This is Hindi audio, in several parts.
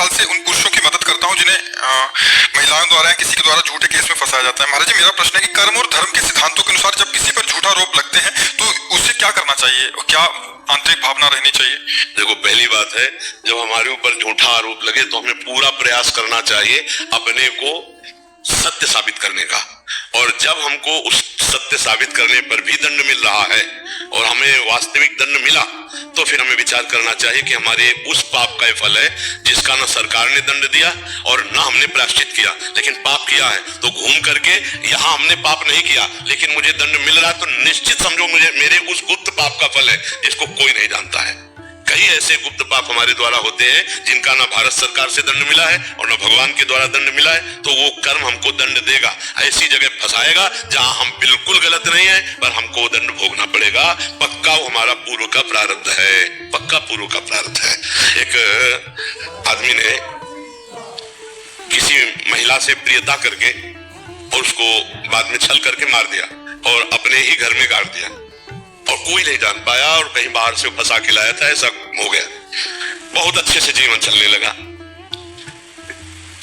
साल से उन पुरुषों की मदद करता हूँ जिन्हें महिलाओं द्वारा या किसी के द्वारा झूठे केस में फंसाया जाता है। महाराज जी, मेरा प्रश्न है कि कर्म और धर्म के सिद्धांतों के अनुसार जब किसी पर झूठा आरोप लगते हैं तो उसे क्या करना चाहिए और क्या आंतरिक भावना रहनी चाहिए? देखो, पहली बात है, जब हमारे ऊपर झूठा आरोप लगे तो हमें पूरा प्रयास करना चाहिए अपने को सत्य साबित करने का। और जब हमको उस सत्य साबित करने पर भी दंड मिल रहा है और हमें वास्तविक दंड मिला, तो फिर हमें विचार करना चाहिए कि हमारे उस पाप का फल है जिसका ना सरकार ने दंड दिया और ना हमने प्रायश्चित किया, लेकिन पाप किया है। तो घूम करके यहाँ हमने पाप नहीं किया लेकिन मुझे दंड मिल रहा, तो निश्चित समझो मुझे मेरे उस गुप्त पाप का फल है जिसको कोई नहीं जानता है। कई ऐसे गुप्त पाप हमारे द्वारा होते हैं जिनका ना भारत सरकार से दंड मिला है और ना भगवान के द्वारा दंड मिला है, तो वो कर्म हमको दंड देगा, ऐसी जगह फंसाएगा जहां हम बिल्कुल गलत नहीं है, पर हमको वो दंड भोगना पड़ेगा। पक्का वो हमारा पूर्व का प्रारब्ध है, पक्का पूर्व का प्रारब्ध है। एक आदमी ने किसी महिला से प्रियता करके और उसको बाद में छल करके मार दिया और अपने ही घर में गाड़ दिया और कोई नहीं जान पाया और कहीं बाहर से फंसा के लाया था, ऐसा हो गया। बहुत अच्छे से जीवन चलने लगा।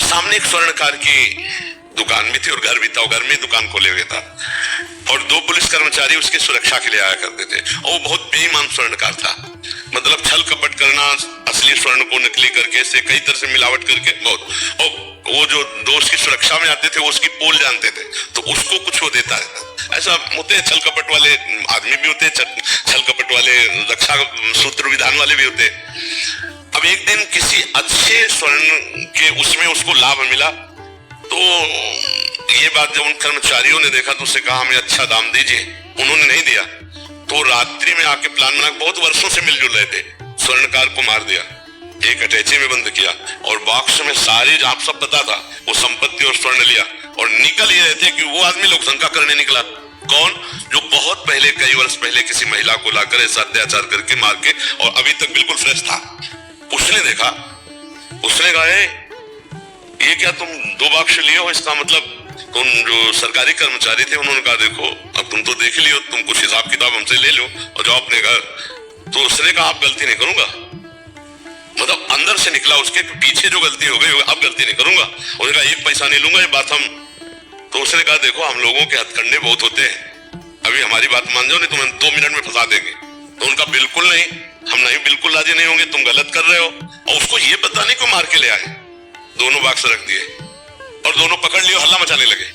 सामने एक स्वर्णकार की दुकान भी थी और घर भी था, घर में दुकान खोले हुए था और दो पुलिस कर्मचारी उसकी सुरक्षा के लिए आया करते थे और वो बहुत बेईमान स्वर्णकार था। मतलब छल कपट करना, असली स्वर्ण को नकली करके से कई तरह से मिलावट करके बहुत। और वो जो दोस्त की सुरक्षा में आते थे वो उसकी पोल जानते थे, तो उसको कुछ वो देता है। ऐसा होते हैं, छल कपट वाले आदमी भी होते हैं, छल कपट वाले रक्षा सूत्र विधान वाले भी होते हैं। अब एक दिन किसी अच्छे स्वर्ण के उसमें उसको लाभ मिला, तो ये बात जब उन कर्मचारियों ने देखा तो उससे कहा हमें अच्छा दाम दीजिए। उन्होंने नहीं दिया तो रात्रि में आके प्लान बना, बहुत वर्षों से मिलजुल रहे थे, स्वर्णकार को मार दिया, एक अटैची में बंद किया और बॉक्स में सारी आप सब पता था वो संपत्ति और स्वर्ण लिया और निकल ये रहे थे कि वो आदमी लोग शंका करने निकला। कौन? जो बहुत पहले, कई वर्ष पहले किसी महिला को लाकर ऐसा अत्याचार करके मार के और अभी तक बिल्कुल फ्रेश था। उसने देखा, उसने कहा ये क्या तुम दो बॉक्स लिए हो? इसका मतलब तुम जो सरकारी कर्मचारी थे उन्होंने कहा देखो अब तुम तो देख लियो, तुम कुछ हिसाब किताब हमसे ले लो और जाओ अपने घर। तो उसने कहा आप गलती नहीं करूंगा, मतलब अंदर से निकला उसके पीछे जो गलती हो गई अब गलती नहीं करूंगा। उसने कहा एक पैसा नहीं लूंगा, ये बात हम। तो उसने कहा देखो हम लोगों के हथकंडे बहुत होते हैं, अभी हमारी बात मान जाओ नहीं तो हम 2 मिनट में फंसा देंगे। तो उनका बिल्कुल नहीं, हम नहीं, बिल्कुल राजी नहीं होंगे, तुम गलत कर रहे हो। और उसको ये पता नहीं क्यों मार के ले आए। दोनों बॉक्स रख दिए और दोनों पकड़ लिए, हल्ला मचाने लगे।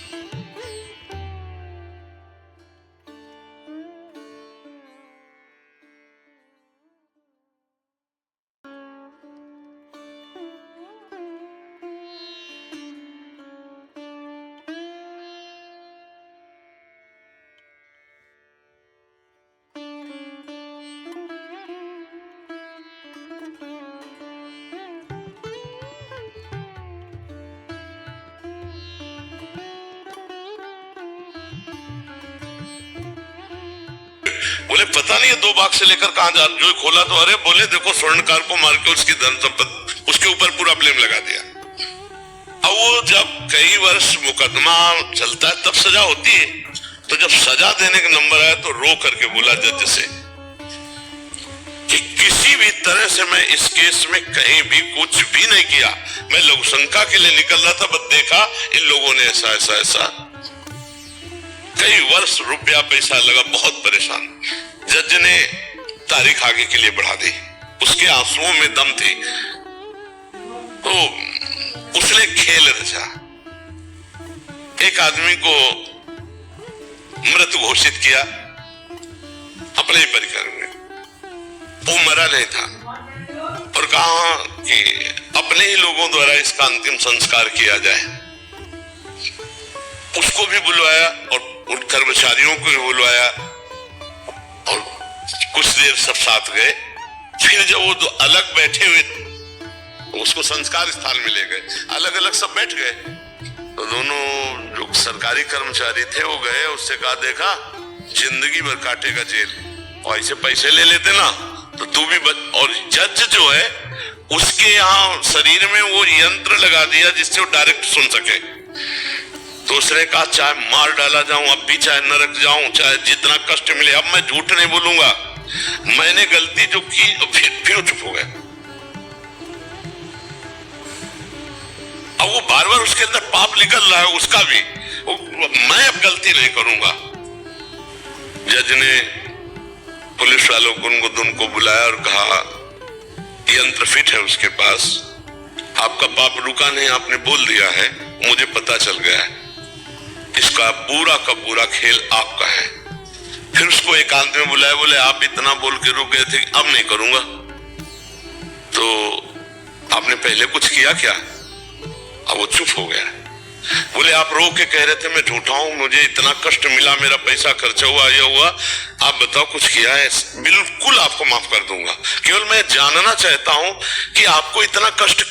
बोले पता नहीं ये 2 बॉक्स से लेकर कहां जा, जो खोला तो अरे बोले देखो स्वर्णकार को मार के उसकी धन संपत्ति उसके ऊपर पूरा ब्लेम लगा दिया। अब वो जब कई वर्ष मुकदमा चलता है तब सजा होती है, तो जब सजा देने का नंबर आया तो रो करके बोला जज से कि किसी भी तरह से मैं इस केस में कहीं भी कुछ भी नहीं किया, मैं लोक शंका के लिए निकल रहा था, बस देखा इन लोगों ने ऐसा ऐसा ऐसा। कई वर्ष रुपया पैसा लगा, बहुत परेशान। जज ने तारीख आगे के लिए बढ़ा दी, उसके आंसुओं में दम थी, तो उसने खेल रचा। एक आदमी को मृत घोषित किया अपने ही परिकर में, वो मरा नहीं था और कहा कि अपने ही लोगों द्वारा इसका अंतिम संस्कार किया जाए। उसको भी बुलवाया और उन कर्मचारियों को भी बुलवाया और कुछ देर सब साथ गए। फिर जब वो अलग बैठे हुए, उसको संस्कार स्थान में ले गए, अलग अलग सब बैठ गए, तो दोनों जो सरकारी कर्मचारी थे वो गए, उससे कहा देखा जिंदगी भर काटेगा जेल, और ऐसे पैसे ले लेते ना तो तू भी और जज जो है उसके यहाँ शरीर में वो यंत्र लगा दिया जिससे वो डायरेक्ट सुन सके। तो उसने कहा चाहे मार डाला जाऊं अब भी, चाहे नरक जाऊं, चाहे जितना कष्ट मिले, अब मैं झूठ नहीं बोलूंगा, मैंने गलती जो की। फिर चुप हो गए। बार बार उसके अंदर पाप निकल रहा है, उसका भी मैं अब गलती नहीं करूंगा। जज ने पुलिस वालों को बुलाया और कहा यंत्र फिट है उसके पास, आपका पाप रुका नहीं, आपने बोल दिया है, मुझे पता चल गया है, इसका पूरा का पूरा खेल आपका है। फिर उसको एकांत में बुलाया, बोले आप इतना बोल के रुक गए थे, अब नहीं करूंगा, तो आपने पहले कुछ किया क्या? अब वो चुप हो गया। बोले आप रो के कह रहे थे मैं झूठा हूं, मुझे इतना कष्ट मिला, मेरा पैसा खर्चा हुआ, ये हुआ, आप बताओ कुछ किया है? बिल्कुल आपको माफ कर दूंगा, केवल मैं जानना चाहता हूं कि आपको इतना कष्ट